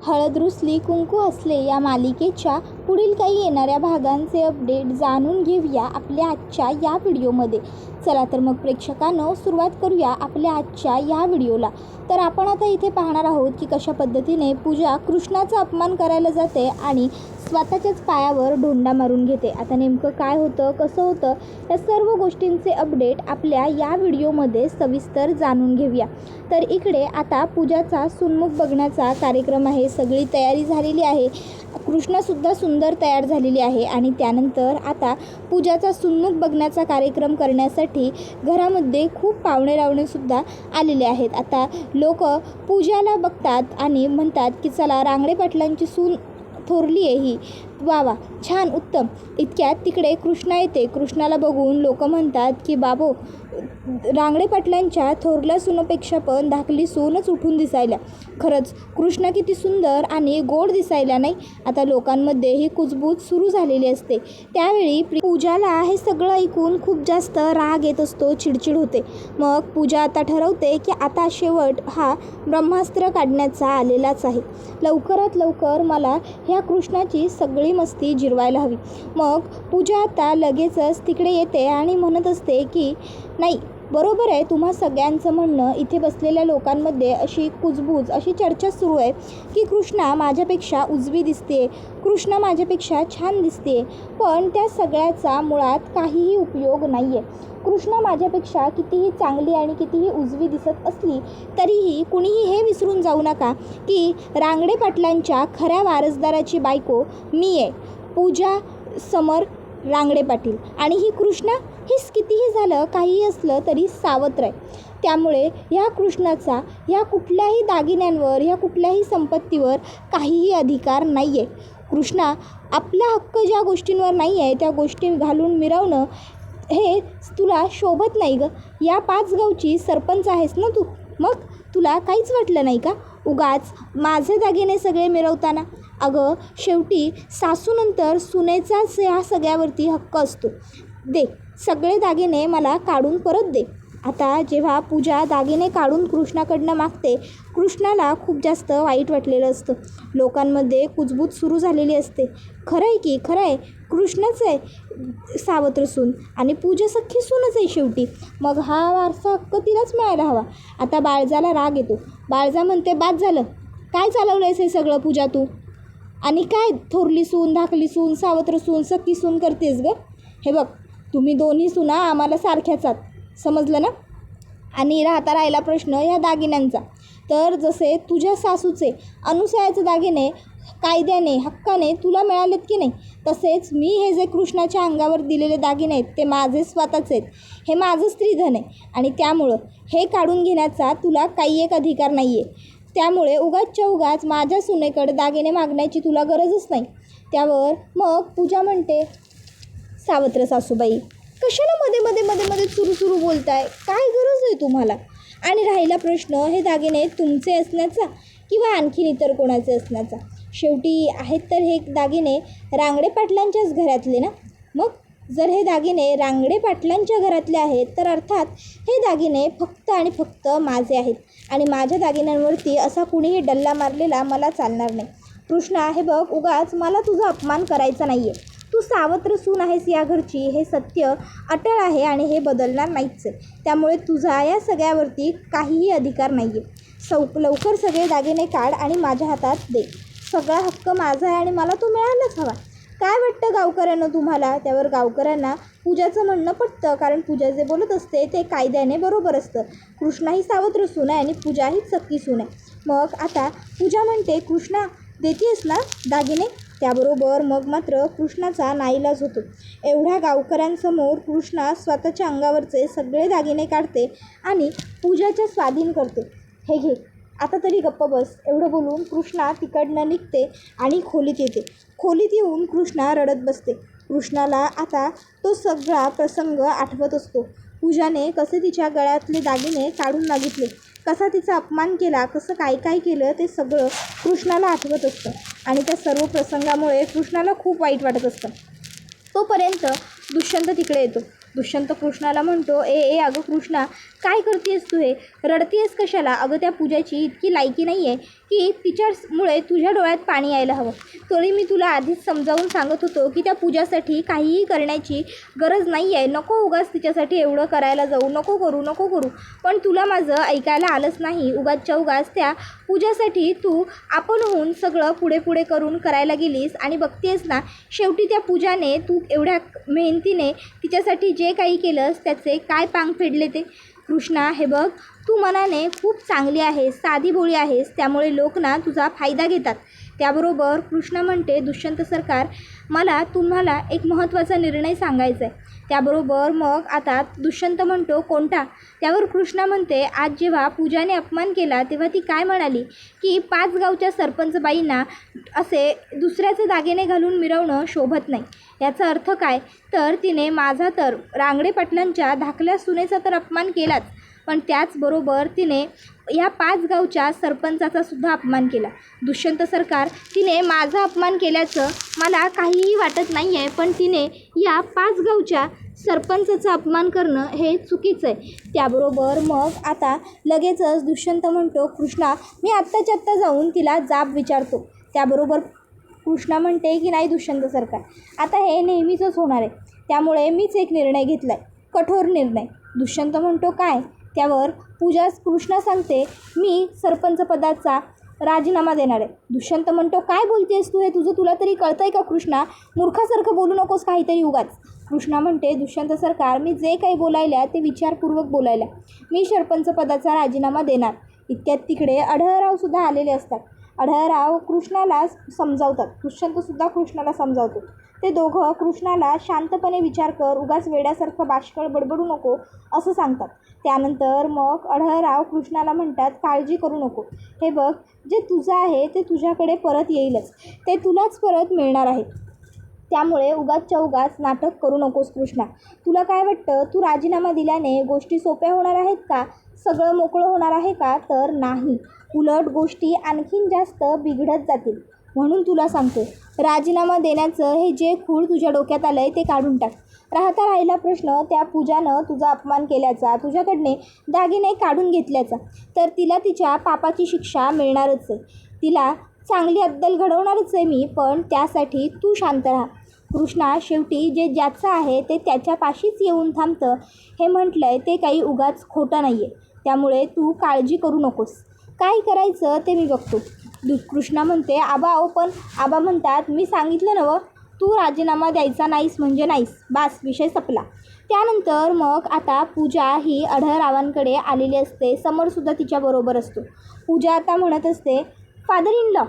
हळद रुसली कुंकू हसले या मालिकेच्या पुढील काही येणाऱ्या भागांचे अपडेट जाणून घेऊया आपल्या आजच्या या व्हिडिओमध्ये. चला तर मग प्रेक्षकांनो, सुरुवात करूया आपल्या आजच्या या व्हिडिओला. तर आपण आता इथे पाहणार आहोत की कशा पद्धतीने पूजा कृष्णाचा अपमान करायला जाते आणि स्वतःच्याच पायावर ढोंडा मारून घेते. आता नेमकं काय होतं, कसं होतं, या सर्व गोष्टींचे अपडेट आपल्या या व्हिडिओमध्ये सविस्तर जाणून घेऊया. तर इकडे आता पूजाचा सुन्मुख बघण्याचा कार्यक्रम आहे. सगळी तयारी झालेली आहे. कृष्णासुद्धा सुंदर तयार झालेली आहे आणि त्यानंतर आता पूजाचा सुन्मुख बघण्याचा कार्यक्रम करण्यासाठी घरामध्ये खूप पाहुणे-रावणेसुद्धा आलेले आहेत. आता लोक पूजाला बघतात आणि म्हणतात की चला, रांगडे पाटलांची सून थोरली आहे ही, वा वा, छान, उत्तम. इतक्यात तिकडे कृष्णा येते. कृष्णाला बघून लोक म्हणतात की बाबो, रांगडे पाटलांच्या थोरल्या सुनेपेक्षा पण धाकली सूनच उठून दिसायला. खरंच कृष्णा किती सुंदर आणि गोड दिसायला, नाही? आता लोकांमध्ये ही कुजबूज सुरू झालेली असते. त्यावेळी पूजाला हे सगळं ऐकून खूप जास्त राग येत असतो, चिडचिड होते. मग पूजा आता ठरवते की आता शेवट हा ब्रह्मास्त्र काढण्याचा आलेलाच आहे. लवकरात लवकर मला ह्या कृष्णाची सगळी मस्ती जिरवायला हवी. मग पूजा आता लगेचच तिकडे येते आणि म्हणत असते की नाही, बरोबर आहे तुम्हा सगळ्यांचं म्हणणं. इथे बसलेल्या लोकांमध्ये अशी कुजबूज, अशी चर्चा सुरू आहे की कृष्णा माझ्यापेक्षा उजवी दिसते, कृष्णा माझ्यापेक्षा छान दिसते. पण त्या सगळ्याचा मुळात काहीही उपयोग नाही आहे. कृष्णा माझ्यापेक्षा कितीही चांगली आणि कितीही उजवी दिसत असली तरीही कुणीही हे विसरून जाऊ नका की रांगडे पाटलांच्या खऱ्या वारसदाराची बायको मी आहे, पूजा समर रांगडे पाटील. आणि ही कृष्णा, हीच कितीही झालं, काहीही असलं तरी सावत्र आहे. त्यामुळे ह्या कृष्णाचा ह्या कुठल्याही दागिन्यांवर, ह्या कुठल्याही संपत्तीवर काहीही अधिकार नाही आहे. कृष्णा, आपला हक्क ज्या गोष्टींवर नाही आहे त्या गोष्टी घालून मिरवणं हे तुला शोभत नाही गं. या 5 गावची सरपंच आहेस ना तू, मग तुला काहीच वाटलं नाही का उगाच माझे दागिने सगळे मिरवताना? अगं, शेवटी सासूनंतर सुनेचाच ह्या सगळ्यावरती हक्क असतो. दे सगळे दागिने, मला काढून परत दे. आता जेव्हा पूजा दागिने काढून कृष्णाकडनं मागते, कृष्णाला खूप जास्त वाईट वाटलेलं असतं. लोकांमध्ये कुजबूज सुरू झालेली असते. खरं आहे की, खरं आहे, कृष्णच आहे सावत्र सून आणि पूजा सख्खी सूनच आहे शेवटी. मग हा वारसा हक्क तिलाच मिळायला हवा. आता बाळजाला राग येतो. बाळजा म्हणते, बाद झालं, काय चालवलं आहेस हे सगळं पूजा तू? आणि काय थोरली सून, धाकली सून, सावत्र सून, सख्खी सून करतेस गं? हे बघ, तुम्ही दोन्ही सुना आम्हाला सारख्याच आहात, समजलं ना? आणि राहिला प्रश्न ह्या दागिन्यांचा, तर जसे तुझ्या सासूचे अनुसयाचे दागिने कायद्याने, हक्काने तुला मिळालेत की नाही, तसेच मी हे जे कृष्णाच्या अंगावर दिलेले दागिने आहेत ते माझे स्वतःचे आहेत. हे माझं स्त्रीधन आहे आणि त्यामुळं हे काढून घेण्याचा तुला काही एक अधिकार नाही आहे. त्यामुळे उगाचच्या उगाच माझ्या सुनेकडे दागिने मागण्याची तुला गरजच नाही. त्यावर मग पूजा म्हणते, सावत्र सासूबाई, कशाला मध्ये सुरू बोलताय? काय गरज आहे तुम्हाला? आणि राहिला प्रश्न हे दागिने तुमचे असण्याचा किंवा आणखीन इतर कोणाचे असण्याचा, शेवटी आहेत तर हे दागिने रांगडे पाटलांच्याच घरातले ना. मग जर हे दागिने रांगडे पाटलांच्या घरातले आहेत तर अर्थात हे दागिने फक्त आणि फक्त माझे आहेत आणि माझ्या दागिन्यांवरती असा कुणीही डल्ला मारलेला मला चालणार नाही. कृष्णा, हे बघ, उगाच मला तुझा अपमान करायचा नाही आहे. तू सावत्र सून आहेस या घरची, हे सत्य अटळ आहे आणि हे बदलणार नाहीच आहे. त्यामुळे तुझा या सगळ्यावरती काहीही अधिकार नाही आहे. लवकर सगळे दागिने काढ आणि माझ्या हातात दे. सगळा हक्क माझा आहे आणि मला तो मिळायलाच हवा. काय वाटतं गावकऱ्यांना तुम्हाला? त्यावर गावकऱ्यांना पूजाचं म्हणणं पटतं, कारण पूजा जे बोलत असते ते कायद्याने बरोबर असतं. कृष्णा ही सावत्र सून आहे आणि पूजा हीच सख्खी सून आहे. मग आता पूजा म्हणते, कृष्णा, देतेस ना दागिने? त्याबरोबर मग मात्र कृष्णाचा नाईलाज होतो. एवढ्या गावकऱ्यांसमोर कृष्णा स्वतःच्या अंगावरचे सगळे दागिने काढते आणि पूजाच्या स्वाधीन करते. हे घे, आता तरी गप्प बस. एवढं बोलून कृष्णा तिकडनं निघते आणि खोलीत येते. खोलीत येऊन कृष्णा रडत बसते. कृष्णाला आता तो सगळा प्रसंग आठवत असतो. पूजाने कसे तिच्या गळ्यातले दागिने काढून मागितले, कसा तिचा अपमान केला, कसं काय काय केलं, ते सगळं कृष्णाला आठवत असतं आणि त्या सर्व प्रसंगामुळे कृष्णाला खूप वाईट वाटत असतं. तोपर्यंत दुष्यंत तिकडे येतो. दुष्यंत कृष्णाला म्हणतो, ए अगं कृष्णा, काय करतेस तू? हे रडतेस कशाला? अगं त्या पूजाची इतकी लायकी नाही आहे की तिच्यामुळे तुझ्या डोळ्यात पाणी यायला हवं. तरी मी तुला आधीच समजावून सांगत होतो की त्या पूजासाठी काहीही करण्याची गरज नाही आहे. नको उगाच तिच्यासाठी एवढं करायला जाऊ, नको करू. पण तुला माझं ऐकायला आलंच नाही. उगाचच्या उगाच त्या पूजासाठी तू आपणहून सगळं पुढे करून करायला गेलीस आणि बघतेस ना, शेवटी त्या पूजाने तू एवढ्या मेहनतीने तिच्यासाठी जे काही केलंस त्याचे काय पांग फेडले ते. कृष्णा, हे बघ, तू मनाने खूप चांगली आहेस, साधीभोळी आहेस, त्यामुळे लोक ना तुझा फायदा घेतात. त्याबरोबर कृष्णा म्हणते, दुष्यंत सरकार, मला तुम्हाला एक महत्त्वाचा निर्णय सांगायचा आहे. त्याबरोबर मग आता दुष्यंत म्हणतो, कोणता? त्यावर कृष्णा म्हणते, आज जेव्हा पूजाने अपमान केला तेव्हा ती काय म्हणाली की 5 गावच्या सरपंचबाईंना असे दुसऱ्याचे दागिने घालून मिरवणं शोभत नाही. याचा अर्थ काय? तर तिने माझा तर रांगडे पाटलांच्या धाकल्या सुनेचा तर अपमान केलाच, पण त्याचबरोबर तिने या 5 गावच्या सरपंचाचा सुद्धा अपमान केला. दुष्यंत सरकार, तिने माझा अपमान केल्याचं मला काहीही वाटत नाही आहे, पण तिने या 5 गावच्या सरपंचाचा अपमान करणं हे चुकीचं आहे. त्याबरोबर मग आता लगेचच दुष्यंत म्हणतो, कृष्णा, मी आत्ताच्या आत्ता जाऊन तिला जाब विचारतो. त्याबरोबर कृष्णा म्हणते की नाही दुष्यंत सरकार, आता हे नेहमीचंच होणार आहे, त्यामुळे मीच एक निर्णय घेतला आहे, कठोर निर्णय. दुष्यंत म्हणतो, काय? त्यावर कृष्णा सांगते, मी सरपंच पदाचा राजीनामा देणार आहे. दुष्यंत म्हणतो, काय बोलतेस तू? हे तुला तरी कळतंय का कृष्णा? मूर्खासारखं बोलू नकोस काहीतरी उगाच. कृष्णा म्हणते, दुष्यंत सरकार, मी जे काही बोलायला ते विचारपूर्वक बोलायला. मी सरपंच पदाचा राजीनामा देणार. इतक्यात तिकडे अढळरावसुद्धा आलेले असतात. अढळराव कृष्णाला समजावतात. दुष्यंतसुद्धा कृष्णाला समजावतो. ते दोघं कृष्णाला शांतपणे विचार कर, उगाच वेड्यासारखं बाष्कळ बडबडू नको असं सांगतात. त्यानंतर मग अढळराव कृष्णाला म्हणतात, काळजी करू नको. हे बघ, जे तुझं आहे ते तुझ्याकडे परत येईलच, ते तुलाच परत मिळणार आहे. त्यामुळे उगाचच्या उगाच नाटक करू नकोस कृष्णा. तुला काय वाटतं, तू राजीनामा दिल्याने गोष्टी सोप्या होणार आहेत का? सगळं मोकळं होणार आहे का? तर नाही, उलट गोष्टी आणखीन जास्त बिघडत जातील. म्हणून तुला सांगते, राजीनामा देण्याचं हे जे खूळ तुझ्या डोक्यात आलं आहे ते काढून टाक. राहिला प्रश्न त्या पूजानं तुझा अपमान केल्याचा, तुझ्याकडने दागिने काढून घेतल्याचा, तर तिला तिच्या पापाची शिक्षा मिळणारच आहे. तिला चांगली अद्दल घडवणारच आहे मी, पण त्यासाठी तू शांत राहा. कृष्णा, शेवटी जे ज्याचं आहे ते त्याच्या पाशीच येऊन थांबतं हे म्हटलं आहे ते काही उगाच खोटं नाही आहे. त्यामुळे तू काळजी करू नकोस. काय करायचं ते मी बघतो. कृष्णा म्हणते, पण आबा म्हणतात, मी सांगितलं नवं, तू राजीनामा द्यायचा नाहीस म्हणजे नाहीस, बास, विषय संपला. त्यानंतर मग आता पूजा ही अढळरावांकडे आलेली असते. समरसुद्धा तिच्याबरोबर असतो. पूजा आता म्हणत असते, फादर इन लॉ,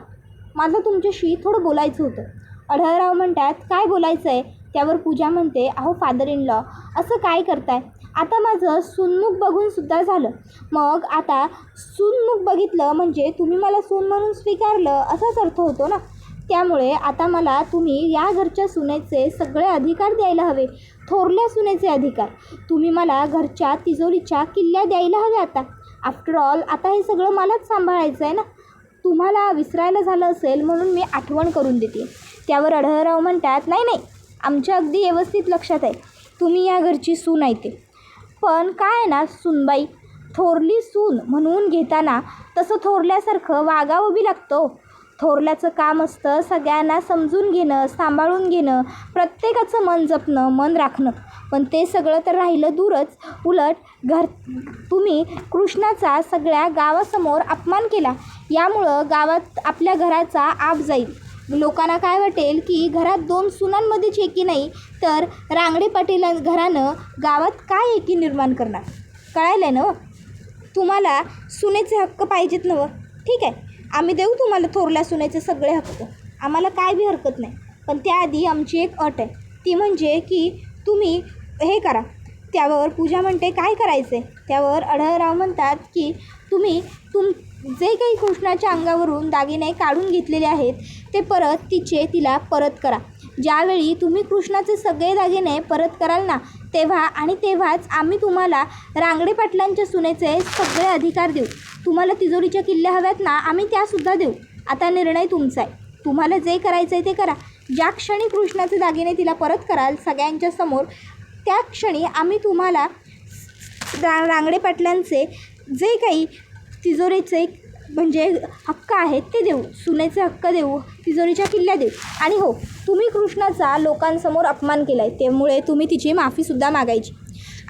माझं तुमच्याशी थोडं बोलायचं होतं. अढळराव म्हणतात, काय बोलायचं आहे? त्यावर पूजा म्हणते, अहो फादर इन लॉ, असं काय करताय? आता माझं सूनमुख बघूनसुद्धा झालं. मग आता सूनमुख बघितलं म्हणजे तुम्ही मला सून म्हणून स्वीकारलं असाच अर्थ होतो ना. त्यामुळे आता मला तुम्ही या घरच्या सुनेचे सगळे अधिकार द्यायला हवे, थोरल्या सुनेचे अधिकार. तुम्ही मला घरच्या तिजोरीच्या किल्ल्या द्यायला हव्या आता. आफ्टर ऑल आता हे सगळं मलाच सांभाळायचं आहे ना. तुम्हाला विसरायला झालं असेल म्हणून मी आठवण करून देते. त्यावर अढळराव म्हणतात, नाही, आमच्या अगदी व्यवस्थित लक्षात आहे, तुम्ही या घरची सून आहे ते. पण काय ना सूनबाई, थोरली सून म्हणून घेताना तसं थोरल्यासारखं वागावं बी लागतं. थोरल्याचं काम असतं सगळ्यांना समजून घेणं, सांभाळून घेणं, प्रत्येकाचं मन जपणं, मन राखणं. पण ते सगळं तर राहिलं दूरच. उलट तुम्ही कृष्णाचा सगळ्या गावासमोर अपमान केला. यामुळं गावात आपल्या घराचा आप जाईल. लोकांना काय वाटेल की घरात 2 सुनांमध्येच एकी नाही, तर रांगडे पाटील घरानं गावात काय एकी निर्माण करणार. कळायलं आहे ना? तुम्हाला सुनेचे हक्क पाहिजेत नवं. ठीक आहे, आम्ही देऊ तुम्हाला थोरल्या सुनेचे सगळे हक्क, आम्हाला काय बी हरकत नाही. पण त्याआधी आमची एक अट आहे, ती म्हणजे की तुम्ही हे करा. त्यावर पूजा म्हणते, काय करायचं आहे? त्यावर अढळराव म्हणतात की तुम्ही जे काही कृष्णाच्या अंगावरून दागिने काढून घेतलेले आहेत ते परत तिला परत करा. ज्यावेळी तुम्ही कृष्णाचे सगळे दागिने परत कराल ना, तेव्हाच आम्ही तुम्हाला रांगडे पाटलांच्या सुनेचे सगळे अधिकार देऊ. तुम्हाला तिजोरीच्या किल्ल्या हव्यात ना, आम्ही त्यासुद्धा देऊ. आता निर्णय तुमचा आहे, तुम्हाला जे करायचं आहे ते करा. ज्या क्षणी कृष्णाचे दागिने तिला परत कराल सगळ्यांच्या समोर, त्या क्षणी आम्ही तुम्हाला रांगडे पाटलांचे जे काही तिजोरीचे म्हणजे हक्क आहेत ते देऊ, सुनेचे हक्क देऊ, तिजोरीच्या किल्ल्या देऊ. आणि हो, तुम्ही कृष्णाचा लोकांसमोर अपमान केला आहे, त्यामुळे तुम्ही तिची माफीसुद्धा मागायची.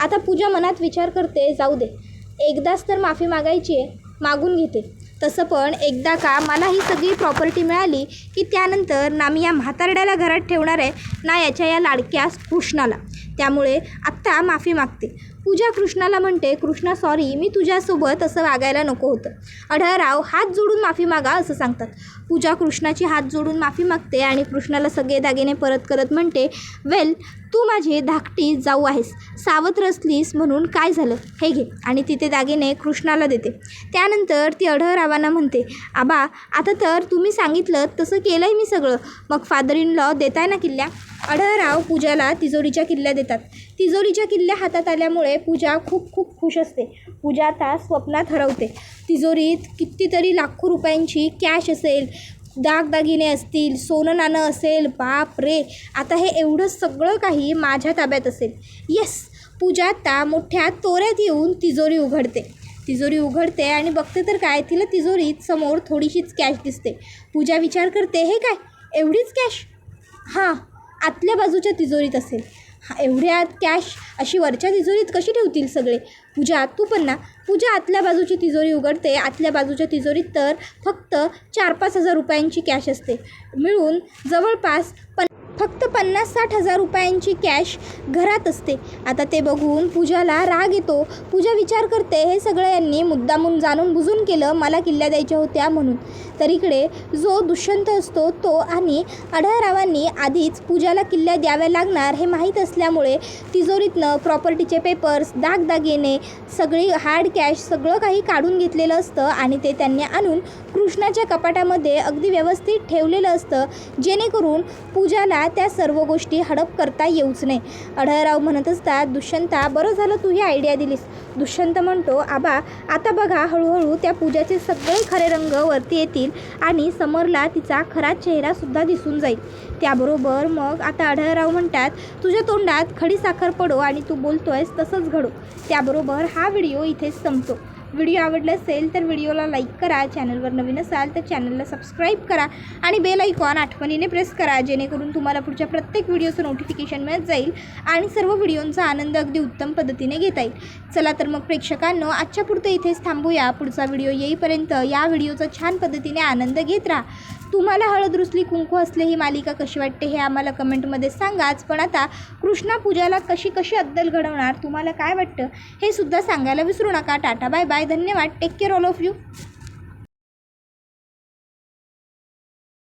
आता पूजा मनात विचार करते, जाऊ दे, एकदाच तर माफी मागायची आहे, मागून घेते. तसं पण एकदा का मला ही सगळी प्रॉपर्टी मिळाली की त्यानंतर ना मी या म्हातारड्याला घरात ठेवणार आहे, ना याच्या या लाडक्या कृष्णाला. त्यामुळे आत्ता माफी मागते. पूजा कृष्णाला म्हणते, कृष्णा सॉरी, मी तुझ्यासोबत असं वागायला नको होतं. आढळराव हात जोडून माफी मागा असं सांगतात. पूजा कृष्णाची हात जोडून माफी मागते आणि कृष्णाला सगळे दागिने परत करत म्हणते, वेल, तू माझी धाकटी जाऊ आहेस, सावत्र असलीस म्हणून काय झालं, हे घे. आणि तिथे दागिने कृष्णाला देते. त्यानंतर ती आढळरावांना म्हणते, आबा आता तर तुम्ही सांगितलं तसं केलं आहे मी सगळं, मग फादर इन लॉ देताय ना किल्ल्या. आढळराव पूजाला तिजोरीच्या किल्ल्या देतात. तिजोरीच्या किल्ल्या हातात आल्यामुळे पूजा खूप खूप खुश असते. पूजा आता स्वप्नात हरवते. तिजोरीत कितीतरी लाखो रुपयांची कॅश असेल, दागदागिने असतील, सोनं नाणं असेल, बाप रे, आता हे एवढं सगळं काही माझ्या ताब्यात असेल. येस, पूजा आता मोठ्या तोऱ्यात येऊन तिजोरी उघडते आणि बघते तर काय, तिला तिजोरीत समोर थोडीशीच कॅश दिसते. पूजा विचार करते, हे काय एवढीच कॅश? हां, आतल्या बाजूच्या तिजोरीत असेल. एवढ्या कॅश अशी वरच्या तिजोरीत कशी ठेवतील सगळे? पूजा तू पण ना. पूजा आतल्या बाजूची तिजोरी उघडते. आतल्या बाजूच्या तिजोरीत तर फक्त 4-5 हजार रुपयांची कॅश असते. मिळून जवळपास फक्त 50-60 हजार रुपयांची कॅश घरात असते. आता ते बघून पूजाला राग येतो. पूजा विचार करते, हे सगळं यांनी मुद्दामून जाणून बुजून केलं, मला किल्ल्या द्यायच्या होत्या म्हणून. तर इकडे जो दुष्यंत असतो तो आणि आढळरावांनी आधीच पूजाला किल्ल्या द्याव्या लागणार हे माहीत असल्यामुळे तिजोरीतनं प्रॉपर्टीचे पेपर्स, दागदागिने, सगळी हार्ड कॅश सगळं काही काढून घेतलेलं असतं आणि ते त्यांनी आणून कृष्णाच्या कपाटामध्ये अगदी व्यवस्थित ठेवलेलं असतं, जेणेकरून पूजाला त्या सर्व गोष्टी हडप करता येऊच नाही. आढळराव म्हणत असतात, दुष्यंता बरं झालं तू ही आयडिया दिलीस. दुष्यंत म्हणतो, आबा आता बघा, हळूहळू त्या पूजाचे सगळे खरे रंग वरती येतील आणि समोरला तिचा खरा चेहरासुद्धा दिसून जाईल. त्याबरोबर मग आता आढळराव म्हणतात, तुझ्या तोंडात खडी साखर पडो आणि तू बोलतोयस तसंच घडो. त्याबरोबर हा व्हिडिओ इथेच संपतो. व्हिडिओ आवडला असेल तर व्हिडिओला लाईक करा, चॅनलवर नवीन असाल तर चॅनलला सबस्क्राईब करा आणि बेल आयकॉन आठवणीने प्रेस करा, जेणेकरून तुम्हाला पुढच्या प्रत्येक व्हिडिओचं नोटिफिकेशन मिळत जाईल आणि सर्व व्हिडिओंचा आनंद अगदी उत्तम पद्धतीने घेता येईल. चला तर मग प्रेक्षकांनो, आजच्या पुरतं इथेच थांबूया. पुढचा व्हिडिओ येईपर्यंत या व्हिडिओचा छान पद्धतीने आनंद घेत राहा. तुम्हाला हळद रुसली कुंकू असले ही मालिका कशी वाटते हे आम्हाला कमेंटमध्ये सांगाच. पण आता कृष्णा पूजाला कशी अद्दल घडवणार, तुम्हाला काय वाटतं हे सुद्धा सांगायला विसरू नका. टाटा बाय बाय, धन्यवाद, take care all of you.